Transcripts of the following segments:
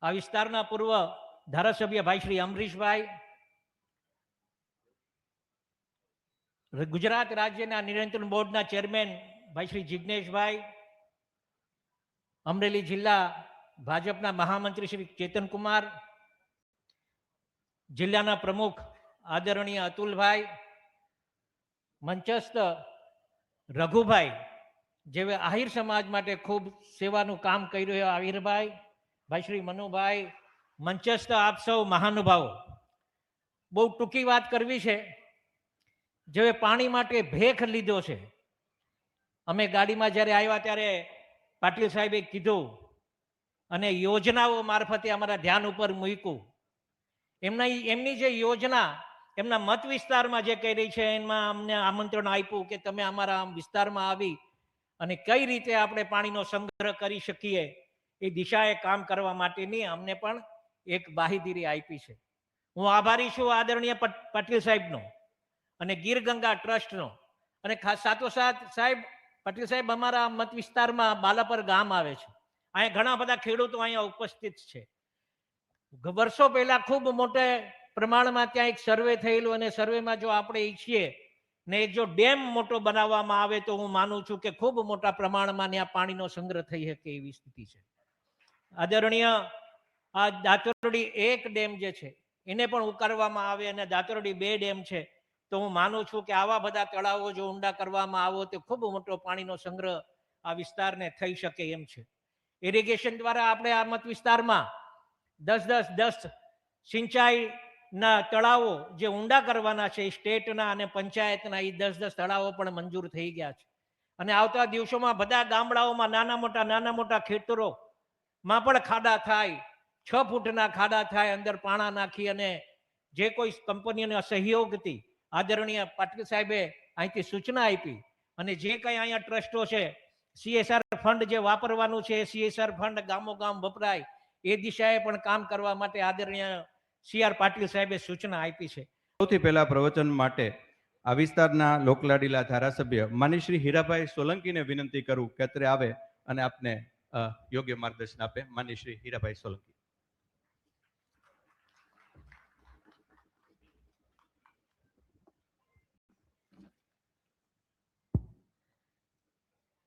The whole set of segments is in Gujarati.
આ વિસ્તારના પૂર્વ ધારાસભ્ય ભાઈ શ્રી અમરીશભાઈ, ગુજરાત રાજ્યના નિયંત્રણ બોર્ડના ચેરમેન ભાઈ શ્રી જિજ્ઞેશભાઈ, અમરેલી જિલ્લા ભાજપના મહામંત્રી શ્રી ચેતનકુમાર, જિલ્લાના પ્રમુખ આદરણીય અતુલભાઈ, મંચસ્થ રઘુભાઈ, જેવે આહિર સમાજ માટે ખૂબ સેવાનું કામ કરી રહ્યો આહિરભાઈ, ભાઈ શ્રી મનુભાઈ, મંચસ્થ આપ સૌ મહાનુભાવો, બહુ ટૂંકી વાત કરવી છે. જેવે પાણી માટે ભેખ લીધો છે. અમે ગાડીમાં જ્યારે આવ્યા ત્યારે પાટીલ સાહેબે કીધું અને યોજનાઓ મારફતે અમારા ધ્યાન ઉપર મૂક્યું. એમની જે યોજના એમના મત વિસ્તારમાં જે કહી રહી છે એમાં અમને આમંત્રણ આપ્યું કે તમે અમારા વિસ્તારમાં આવી અને કઈ રીતે આપણે પાણીનો સંગ્રહ કરી શકીએ એ દિશાએ કામ કરવા માટેની અમને પણ એક બાંહેધરી આપી છે. હું આભારી છું આદરણીય પાટીલ સાહેબનો અને ગીર ગંગા ટ્રસ્ટનો. અને ખાસ સાથોસાથ સાહેબ પાટીલ સાહેબ અમારા મત વિસ્તારમાં બાલાપર ગામ આવે છે. અહીંયા ઘણા બધા ખેડૂતો અહીંયા ઉપસ્થિત છે. વર્ષો પહેલા ખૂબ મોટા પ્રમાણમાં ત્યાં એક સર્વે થયેલું અને સર્વેમાં જો આપણે ઈચ્છીએ ને એક જો ડેમ મોટો બનાવવામાં આવે તો હું માનું છું કે ખૂબ મોટા પ્રમાણમાં ત્યાં પાણીનો સંગ્રહ થઈ શકે એવી સ્થિતિ છે. આદરણીય આ દાતરડી 1 ડેમ જે છે એને પણ ઉકાળવામાં આવે અને દાતરડી 2 ડેમ છે તો હું માનું છું કે આવા બધા તળાવો જો ઊંડા કરવામાં આવો તો ખૂબ મોટો પાણીનો સંગ્રહ આ વિસ્તારને થઈ શકે એમ છે. ઇરિગેશન દ્વારા આપણે આ મત વિસ્તારમાં 10 સિંચાઈના તળાવો જે ઊંડા કરવાના છે સ્ટેટના અને પંચાયતના એ 10 તળાવો પણ મંજૂર થઈ ગયા છે. અને આવતા દિવસોમાં બધા ગામડાઓમાં નાના મોટા ખેતરોમાં પણ ખાડા થાય, 6 ફૂટના ખાડા થાય, અંદર પાણા નાખી અને જે કોઈ કંપનીઓના સહયોગથી આદરણીય પાટીલ સાહેબે અહીંથી સૂચના આપી અને જે કંઈ અહીંયા ટ્રસ્ટો છે CSR ફંડ જે વાપરવાનું છે CSR ફંડ ગામો ગામ વપરાય એ દિશાએ પણ કામ કરવા માટે આદરણીય CR પાટીલ સાહેબે સૂચના આપી છે. સૌથી પહેલા પ્રવચન માટે આ વિસ્તારના લોકલાડીલા ધારાસભ્ય માનીય શ્રી હીરાભાઈ સોલંકીને વિનંતી કરું કે અત્રે આવે અને આપને યોગ્ય માર્ગદર્શન આપે. માનીય શ્રી હીરાભાઈ સોલંકી.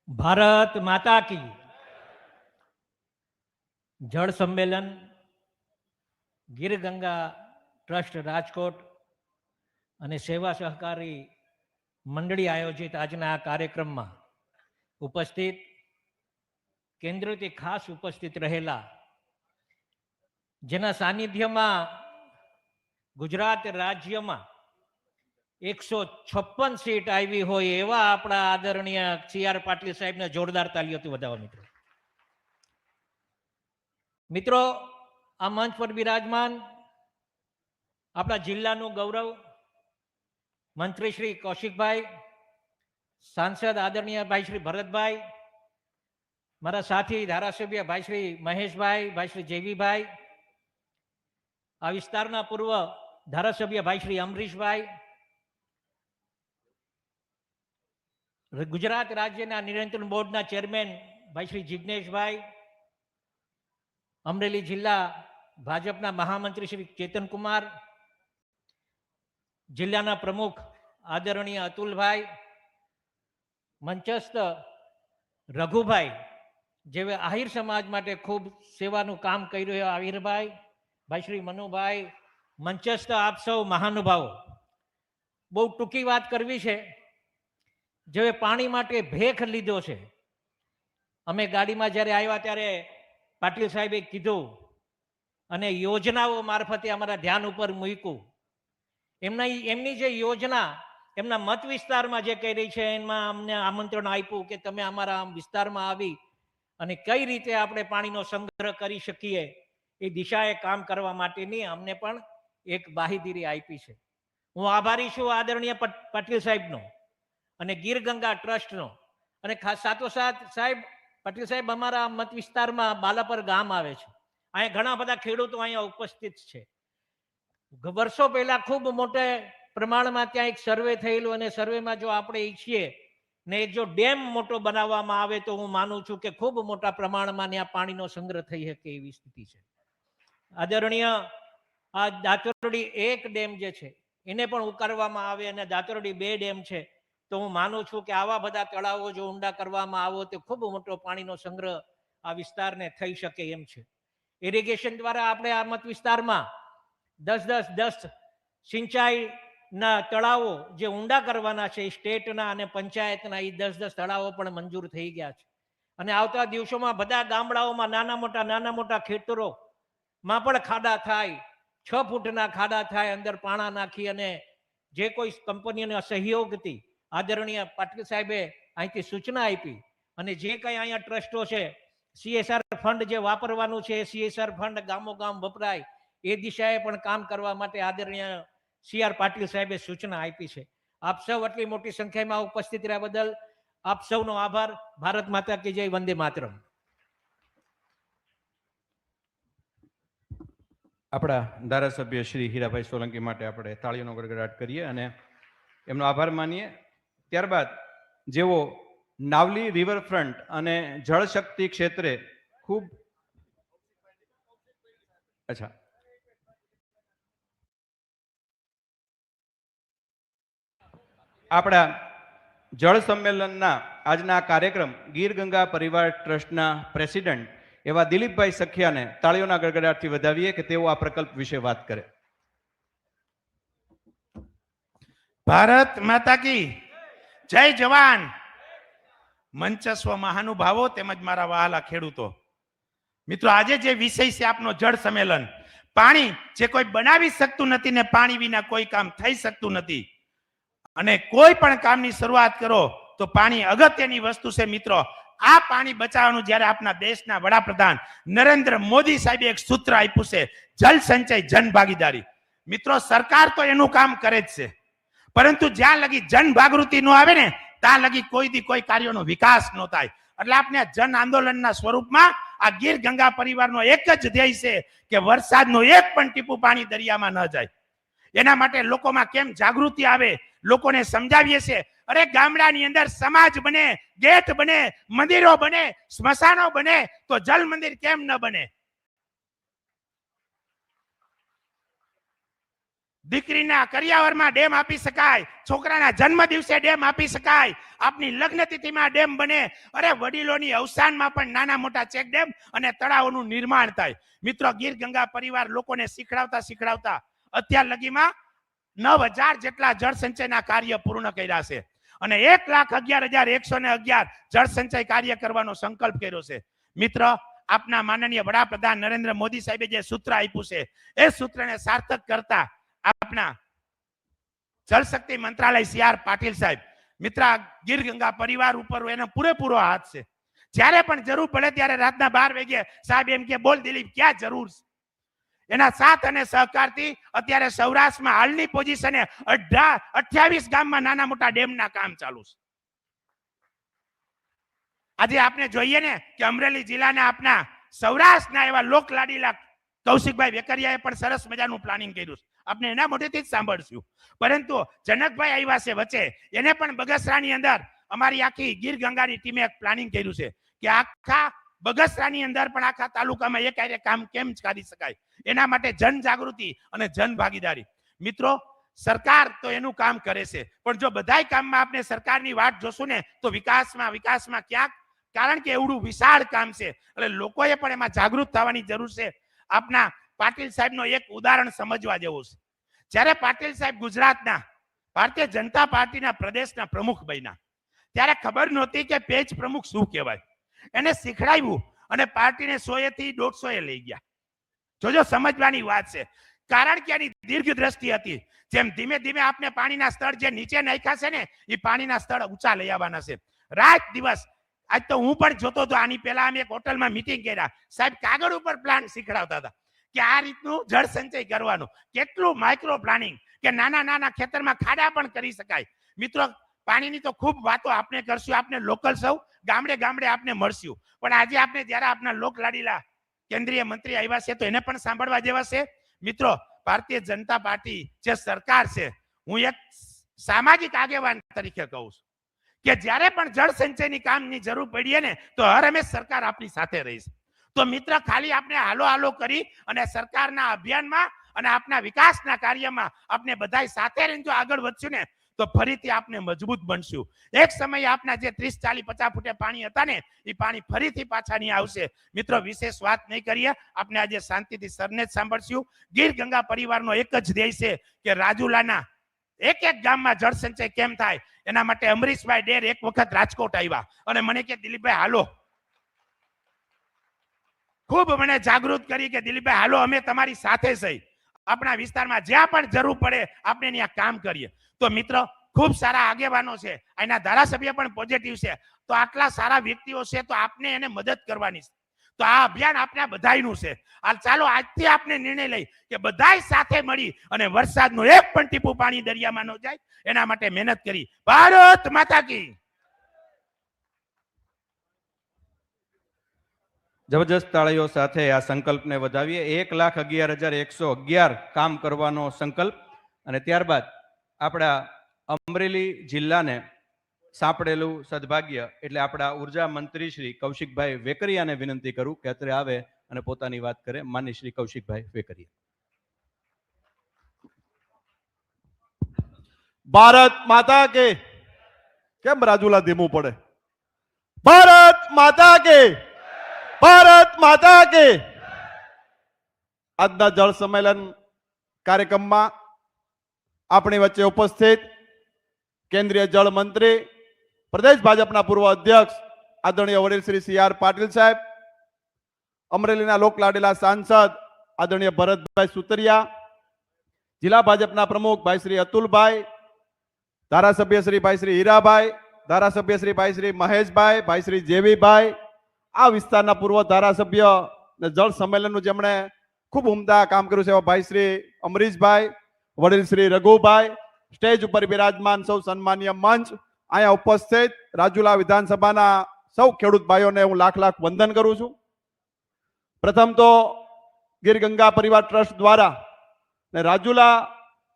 ભારત માતા કી. જળ સંમેલન ગીર ગંગા ટ્રસ્ટ રાજકોટ અને સેવા સહકારી મંડળી આયોજિત આજના આ કાર્યક્રમમાં ઉપસ્થિત કેન્દ્રથી ખાસ ઉપસ્થિત રહેલા જેના સાનિધ્યમાં ગુજરાત રાજ્યમાં 156 સીટ આવી હોય એવા આપણા આદરણીય CR પાટીલ સાહેબને જોરદાર તાલીઓથી વધાવો. મિત્રો આ મંચ પર બિરાજમાન આપણા જિલ્લાનું ગૌરવ મંત્રી શ્રી કૌશિકભાઈ, સાંસદ આદરણીય ભાઈ શ્રી ભરતભાઈ, મારા સાથી ધારાસભ્ય ભાઈ શ્રી મહેશભાઈ, ભાઈ શ્રી જેવીભાઈ, આ વિસ્તારના પૂર્વ ધારાસભ્ય ભાઈ શ્રી અમરીશભાઈ, ગુજરાત રાજ્યના નિયંત્રણ બોર્ડના ચેરમેન ભાઈ શ્રી જિજ્ઞેશભાઈ, અમરેલી જિલ્લા ભાજપના મહામંત્રી શ્રી ચેતનકુમાર, જિલ્લાના પ્રમુખ આદરણીય અતુલભાઈ, મંચસ્થ રઘુભાઈ, જેવે આહિર સમાજ માટે ખૂબ સેવાનું કામ કરી રહ્યો આહિરભાઈ, ભાઈ શ્રી મનુભાઈ, મંચસ્થ આપ સૌ મહાનુભાવો, બહુ ટૂંકી વાત કરવી છે. જેવે પાણી માટે ભેખ લીધો છે. અમે ગાડીમાં જ્યારે આવ્યા ત્યારે પાટીલ સાહેબે કીધું અને યોજનાઓ મારફતે અમારા ધ્યાન ઉપર મૂક્યું. એમની જે યોજના એમના મત વિસ્તારમાં જે કહી રહી છે એમાં અમને આમંત્રણ આપ્યું કે તમે અમારા વિસ્તારમાં આવી અને કઈ રીતે આપણે પાણીનો સંગ્રહ કરી શકીએ એ દિશાએ કામ કરવા માટેની અમને પણ એક બાંહેધરી આપી છે. હું આભારી છું આદરણીય પાટીલ સાહેબનો અને ગીર ગંગા ટ્રસ્ટનો. અને ખાસ સાથોસાથ સાહેબ પાટીલ સાહેબ અમારા મત વિસ્તારમાં બાલાપર ગામ આવે છે. અહીંયા ઘણા બધા ખેડૂતો અહીંયા ઉપસ્થિત છે. વર્ષો પહેલા ખૂબ મોટા પ્રમાણમાં ત્યાં એક સર્વે થયેલું અને સર્વેમાં જો આપણે ઈચ્છીએ ને એક જો ડેમ મોટો બનાવવામાં આવે તો હું માનું છું કે ખૂબ મોટા પ્રમાણમાં ત્યાં પાણીનો સંગ્રહ થઈ શકે એવી સ્થિતિ છે. આદરણીય આ દાતરડી 1 ડેમ જે છે એને પણ ઉકારવામાં આવે અને દાતરડી 2 ડેમ છે, તો હું માનું છું કે આવા બધા તળાવો જો ઊંડા કરવામાં આવો તો ખૂબ મોટો પાણીનો સંગ્રહ આ વિસ્તારને થઈ શકે એમ છે. ઇરિગેશન દ્વારા આપણે આ મત વિસ્તારમાં 10 સિંચાઈના તળાવો જે ઊંડા કરવાના છે સ્ટેટના અને પંચાયતના, એ 10 તળાવો પણ મંજૂર થઈ ગયા છે. અને આવતા દિવસોમાં બધા ગામડાઓમાં નાના મોટા ખેતરોમાં પણ ખાડા થાય, 6 ફૂટના ખાડા થાય, અંદર પાણા નાખી અને જે કોઈ કંપનીઓના સહયોગથી આદરણીય પાટીલ સાહેબે અહીંથી સૂચના આપી અને જે કંઈ અહીંયા ટ્રસ્ટો છે CSR ફંડ જે વાપરવાનું છે CSR ફંડ ગામ વપરાય એ દિશાએ પણ કામ કરવા માટે આદરણીય CR પાટીલ સાહેબે સૂચના આપી છે. આપ સૌ આટલી મોટી સંખ્યામાં ઉપસ્થિત રહ્યા બદલ આપ સૌનો આભાર. ભારત માતા કી જય. વંદે માતરમ. આપણા ધારાસભ્ય શ્રી હીરાભાઈ સોલંકી માટે આપણે તાળીઓનો ગડગડાટ કરીએ અને એમનો આભાર માનીએ. ત્યારબાદ જેઓ નાવલી રિવરફ્રન્ટ અને જળશક્તિ ક્ષેત્રે ખૂબ આપણા જળ સંમેલનના આજના કાર્યક્રમ ગીર ગંગા પરિવાર ટ્રસ્ટના પ્રેસિડેન્ટ એવા દિલીપભાઈ સખિયાને તાળીઓના ગડગડાટથી વધાવીએ કે તેઓ આ પ્રકલ્પ વિશે વાત કરે. ભારત માતા કી જય. જવાન. મંચસ્વ મહાનુભાવો તેમજ મારા વહાલા ખેડૂતો મિત્રો, આજે જે વિષય છે આપનો જળ સંમેલન, પાણી જે કોઈ બનાવી શકતું નથી ને પાણી વિના કોઈ કામ થઈ શકતું નથી, અને કોઈ પણ કામની શરૂઆત કરો તો પાણી અગત્યની વસ્તુ છે. મિત્રો, આ પાણી બચાવવાનું જ્યારે આપણા દેશના વડાપ્રધાન નરેન્દ્ર મોદી સાહેબે એક સૂત્ર આપ્યું છે, જલ સંચય જન ભાગીદારી. મિત્રો, સરકાર તો એનું કામ કરે જ છે, પરંતુ જ્યાં લગી જન જાગૃતિ ન આવે ને ત્યાં લગી કોઈ કાર્યોનો વિકાસ ન થાય. એટલે આપણે જન આંદોલનના સ્વરૂપમાં આ ગીર ગંગા પરિવારનો એક જ ધ્યેય છે કે વરસાદનું એક પણ ટીપું પાણી દરિયામાં ન જાય. એના માટે લોકોમાં કેમ જાગૃતિ આવે, લોકોને સમજાવીએ છીએ. અરે ગામડાની અંદર સમાજ બને, ગેટ બને, મંદિરો બને, સ્મશાનો બને, તો જલ મંદિર કેમ ન બને? દીકરીના કરિયાવરમાં ડેમ આપી શકાય, છોકરાના જન્મ દિવસે ડેમ આપી શકાય, આપની લગ્ન તિથિમાં ડેમ બને. અરે વડીલોની અવસાનમાં પણ નાના મોટા ચેક ડેમ અને તળાવોનું નિર્માણ થાય. મિત્રો, ગીર ગંગા પરિવાર લોકોને શીખડાવતા અત્યાર લગીમાં 9,000 જેટલા જળ સંચયના કાર્ય પૂર્ણ કર્યા છે અને 1,11,111 જળ સંચય કાર્ય કરવાનો સંકલ્પ કર્યો છે. મિત્ર, આપના માનનીય વડાપ્રધાન નરેન્દ્ર મોદી સાહેબે જે સૂત્ર આપ્યું છે એ સૂત્રને સાર્થક કરતા આપના જળશક્તિ મંત્રાલય CR પાટીલ સાહેબ, મિત્ર, ગીર ગંગા પરિવાર ઉપર એનો પૂરેપૂરો હાથ છે. જ્યારે પણ જરૂર પડે ત્યારે રાતના 12 વાગે સાહેબ એમ કે બોલ દિલીપ ક્યાં જરૂર છે. એના સાથ અને સહકારથી અત્યારે સૌરાષ્ટ્રમાં હાલની પોઝિશને 28 ગામમાં નાના મોટા ડેમના કામ ચાલુ છે. આજે આપણે જોઈએ ને કે અમરેલી જિલ્લાના આપના સૌરાષ્ટ્રના એવા લોકલાડીલા કૌશિકભાઈ વેકરિયાએ પણ સરસ મજાનું પ્લાનિંગ કર્યું છે. આપણે એના મોઢેથી જ સાંભળશું. પરંતુ જનકભાઈ આવ્યા છે વચ્ચે, એને પણ બગસરાની અંદર અમારી આખી ગીર ગંગાની ટીમે એક પ્લાનિંગ કર્યું છે કે આખા બગસરાની અંદર પણ આખા તાલુકામાં એક આરે કામ કેમ કરી શકાય. એના માટે જન જાગૃતિ અને જન ભાગીદારી. મિત્રો, સરકાર તો એનું કામ કરે છે, પણ જો બધાય કામમાં આપણે સરકારની વાટ જોશું ને તો વિકાસમાં ક્યાંક, કારણ કે એવડું વિશાળ કામ છે એટલે લોકોએ પણ એમાં જાગૃત થવાની જરૂર છે. આપના પાટીલ સાહેબનો એક ઉદાહરણ સમજવા જેવું છે. જ્યારે પાટીલ સાહેબ ગુજરાતના ભારતીય જનતા પાર્ટીના પ્રદેશના પ્રમુખ બન્યા ત્યારે ખબર નહોતી કે પેજ પ્રમુખ શું કહેવાય. એને શીખડાવ્યું અને પાર્ટીને 100 થી 150 લઈ ગયા. જોજો, સમજવાની વાત છે, કારણ કે એની દીર્ઘ દ્રષ્ટિ હતી. જેમ ધીમે ધીમે આપણે પાણીના સ્તર જે નીચે નાખ્યા છે ને એ પાણીના સ્તર ઊંચા લઈ આવવાના છે. રાત દિવસ આજ તો હું પણ જોતો હતો. આની પહેલા અમે એક હોટલમાં મીટિંગ કર્યા. સાહેબ કાગળ ઉપર પ્લાન શીખડાવતા હતા કે આ રીતનું જળ સંચય કરવાનું. કેટલું માઇક્રો પ્લાનિંગ કે નાના ખેતરમાં ખાડા પણ કરી શકાય. મિત્રો, પાણીની તો ખૂબ વાતો આપણે કરશું, આપણે લોકલ સૌ ગામડે આપણે મળશું, પણ આજે આપણે જ્યારે આપના લોકલાડીલા કેન્દ્રીય મંત્રી આવ્યા છે તો એને પણ સાંભળવા જેવા છે. મિત્રો, ભારતીય જનતા પાર્ટી જે સરકાર છે, હું એક સામાજિક આગેવાન તરીકે કહું છું કે જ્યારે પણ જળ સંચયની કામની જરૂર પડીએ ને તો હર હંમેશ સરકાર આપણી સાથે રહી છે. તો મિત્ર ખાલી આપણે હાલો હાલો કરી અને સરકારના અભિયાનમાં અને આપના વિકાસના કાર્યમાં આપણે બધાય સાથે રહીને જો આગળ વધશું ને તો ફરીથી આપણે મજબૂત બનશું. એક સમયે આપના જે 30, 40, 50 ફૂટે પાણી હતા ને એ પાણી ફરીથી પાછા નહીં આવશે. મિત્રો વિશેષ વાત નહીં કરીએ, આપણે આજે શાંતિથી સરને જ સાંભળશું. ગીર ગંગા પરિવારનો એક જ ધ્યેય છે કે રાજુલાના એક એક ગામમાં જળ સંચય કેમ થાય. એના માટે અમરીશભાઈ ડેર એક વખત રાજકોટ આવ્યા અને મને કે દિલીપભાઈ હાલો, ખૂબ મને જાગૃત કરી કે દિલીપભાઈ હાલો અમે તમારી સાથે છીએ, આપણા વિસ્તારમાં જ્યાં પણ જરૂર પડે આપણે ત્યાં કામ કરીએ. તો મિત્રો ખૂબ સારા આગેવાનો છે, અહીંના ધારાસભ્ય પણ પોઝિટિવ છે. તો આટલા સારા વ્યક્તિઓ છે તો આપને એને મદદ કરવાની છે. તો આ અભિયાન આપણા બધાયનું છે. ચાલો આજથી આપણે નિર્ણય લઈ કે બધાય સાથે મળી અને વરસાદનું એક પણ ટીપું પાણી દરિયામાં ન જાય એના માટે મહેનત કરી. ભારત માતા કી. જબરજસ્ત તાળીઓ સાથે આ સંકલ્પને વધાવીએ. 1,11,111 કામ કરવાનો સંકલ્પ. અને ત્યારબાદ આપણા અમરેલી જિલ્લાને સાંપડેલું સદભાગ્ય એટલે આપણા ઉર્જા મંત્રી શ્રી કૌશિકભાઈ વેકરિયાને વિનંતી કરું કે અત્રે આવે અને પોતાની વાત કરે. માનની શ્રી કૌશિકભાઈ વેકરિયા. ભારત માતા કે. કેમ રાજુલા ધીમું પડે? ભારત માતા કે. ભારત માતા કે. આજના જળ સંમેલન કાર્યક્રમમાં આપણી વચ્ચે ઉપસ્થિત કેન્દ્રીય જળ મંત્રી, પ્રદેશ ભાજપના પૂર્વ અધ્યક્ષ આદરણીય વડીલ શ્રી CR પાટીલ સાહેબ, અમરેલીના લોકલાડીલા સાંસદ આદરણીય ભરતભાઈ સુતરિયા, જિલ્લા ભાજપના પ્રમુખ ભાઈ શ્રી અતુલભાઈ, ધારાસભ્ય શ્રી ભાઈ શ્રી હીરાભાઈ, ધારાસભ્ય શ્રી ભાઈ શ્રી મહેશભાઈ, ભાઈ શ્રી જેવીભાઈ, આ વિસ્તારના પૂર્વ ધારાસભ્ય ને જળ સંમેલનનું જેમણે ખૂબ ઉમદા કામ કર્યું છે એવા ભાઈ શ્રી અમરીશભાઈ, વડીલ શ્રી રઘુભાઈ, સ્ટેજ ઉપર બિરાજમાન સૌ સન્માનીય મંચ, અહીંયા ઉપસ્થિત રાજુલા વિધાનસભાના સૌ ખેડૂત ભાઈઓને હું લાખ લાખ વંદન કરું છું. પ્રથમ તો ગીર ગંગા પરિવાર ટ્રસ્ટ દ્વારા ને રાજુલા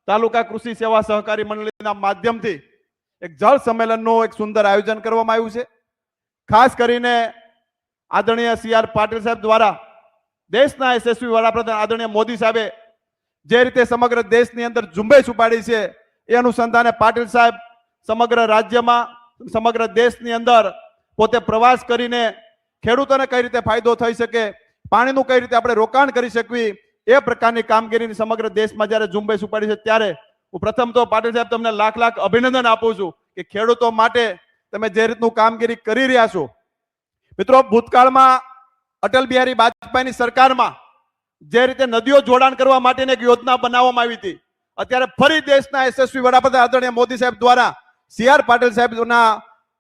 તાલુકા કૃષિ સેવા સહકારી મંડળીના માધ્યમથી એક જળ સંમેલનનું એક સુંદર આયોજન કરવામાં આવ્યું છે. ખાસ કરીને આદરણીય CR પાટીલ સાહેબ દ્વારા દેશના યશસ્વી વડાપ્રધાન આદરણીય મોદી સાહેબે જે રીતે સમગ્ર દેશની અંદર ઝુંબેશ ઉપાડી છે એ અનુસંધાને પાટીલ સાહેબ સમગ્ર રાજ્યમાં, સમગ્ર દેશની અંદર પોતે પ્રવાસ કરીને ખેડૂતોને કઈ રીતે ફાયદો થઈ શકે, પાણીનું કઈ રીતે આપણે રોકાણ કરી શકવી, એ પ્રકારની કામગીરીની સમગ્ર દેશમાં જ્યારે ઝુંબેશ ઉપાડી છે ત્યારે હું પ્રથમ તો પાટીલ સાહેબ તમને લાખ લાખ અભિનંદન આપું છું કે ખેડૂતો માટે તમે જે રીતનું કામગીરી કરી રહ્યા છો. મિત્રો, ભૂતકાળમાં અટલ બિહારી વાજપેયીની સરકારમાં જે રીતે નદીઓ જોડાણ કરવા માટેની એક યોજના બનાવવામાં આવી હતી, અત્યારે ફરી દેશના યશસ્વી વડાપ્રધાન આદરણીય મોદી સાહેબ દ્વારા CR પાટીલ સાહેબના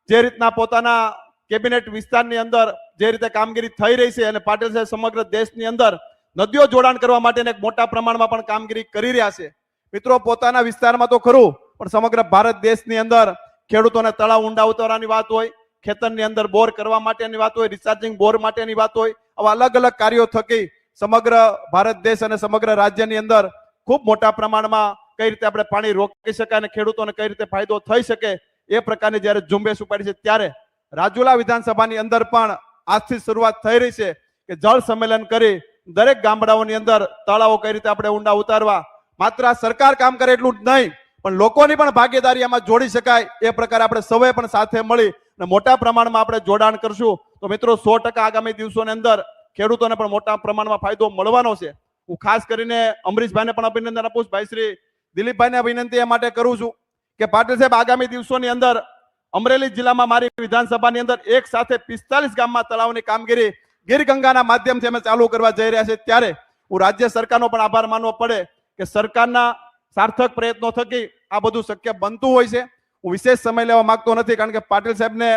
જે રીતના પોતાના કેબિનેટ વિસ્તારની અંદર જે રીતે કામગીરી થઈ રહી છે અને પાટીલ સાહેબ સમગ્ર દેશની અંદર નદીઓ જોડાણ કરવા માટે એક મોટા પ્રમાણમાં પણ કામગીરી કરી રહ્યા છે. મિત્રો, પોતાના વિસ્તારમાં તો ખરું પણ સમગ્ર ભારત દેશની અંદર ખેડૂતોને તળાવ ઊંડા ઉતારવાની વાત હોય, ખેતરની અંદર બોર કરવા માટેની વાત હોય, રિચાર્જિંગ બોર માટેની વાત હોય, આવા અલગ અલગ કાર્યો થકી સમગ્ર ભારત દેશ અને સમગ્ર રાજ્યની અંદર ખૂબ મોટા પ્રમાણમાં કઈ રીતે આપણે પાણી રોકી શકાય અને ખેડૂતોને કઈ રીતે ફાયદો થઈ શકે એ પ્રકારની જ્યારે ઝુંબેશ ઉપાડી છે ત્યારે રાજુલા વિધાનસભાની અંદર પણ આજથી શરૂઆત થઈ રહી છે કે જળ સંમેલન કરી દરેક ગામડાઓની અંદર તળાવો કઈ રીતે આપણે ઊંડા ઉતારવા. માત્ર સરકાર કામ કરે એટલું જ નહીં પણ લોકોની પણ ભાગીદારી આમાં જોડી શકાય એ પ્રકારે આપણે સૌએ પણ સાથે મળી અને મોટા પ્રમાણમાં આપણે જોડાણ કરશું તો મિત્રો 100% આગામી દિવસોની અંદર ખેડૂતોને પણ મોટા પ્રમાણમાં ફાયદો મળવાનો છે. હું ખાસ કરીને અમરીશભાઈને પણ અભિનંદન આપું છું, ભાઈ શ્રી દિલીપભાઈને વિનંતી એ માટે કરું છું કે પાટીલ સાહેબ આગામી દિવસોની અંદર અમરેલી જિલ્લામાં મારી વિધાનસભાની અંદર એક સાથે 45 ગામમાં તળાવની કામગીરી ગીર ગંગાના માધ્યમથી અમે ચાલુ કરવા જઈ રહ્યા છે. ત્યારે હું રાજ્ય સરકારનો પણ આભાર માનવો પડે કે સરકારના સાર્થક પ્રયત્નો થકી આ બધું શક્ય બનતું હોય છે. હું વિશેષ સમય લેવા માંગતો નથી કારણ કે પાટીલ સાહેબને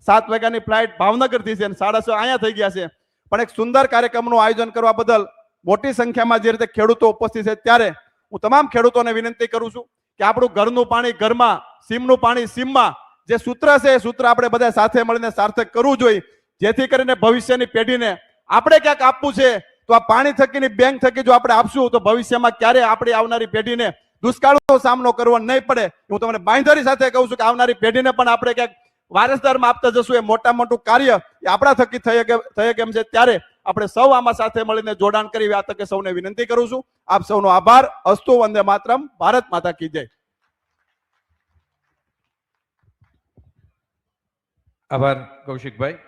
7 વાગ્યાની ફ્લાઇટ ભાવનગરથી છે અને 6:30 અહીંયા થઈ ગયા છે. પણ એક સુંદર કાર્યક્રમનું આયોજન કરવા બદલ મોટી સંખ્યામાં જે રીતે ખેડૂતો ઉપસ્થિત છે ત્યારે હું તમામ ખેડૂતોને વિનંતી કરું છું કે આપણું ઘરનું પાણી ઘરમાં, સીમનું પાણી સીમમાં, જે સૂત્ર છે એ સૂત્ર આપણે બધા સાથે મળીને સાર્થક કરવું જોઈએ જેથી કરીને ભવિષ્યની પેઢીને આપણે ક્યાંક આપવું છે તો આ પાણી થકીની બેંક થકી જો આપણે આપશું તો ભવિષ્યમાં ક્યારે આપણી આવનારી પેઢીને દુષ્કાળનો સામનો કરવો નહીં પડે. હું તમને બાંયધરી સાથે કહું છું કે આવનારી પેઢીને પણ આપણે ક્યાંક વારસદારમાં આપતા જશું એ મોટા મોટું કાર્ય એ આપણા થકી થઈ કેમ છે. ત્યારે આપણે સૌ આમાં સાથે મળીને જોડાણ કરી આ તકે સૌને વિનંતી કરું છું. આપ સૌનો આભાર. અસ્તુ, વંદે માતરમ. ભારત માતા કી જય. આભાર કૌશિકભાઈ.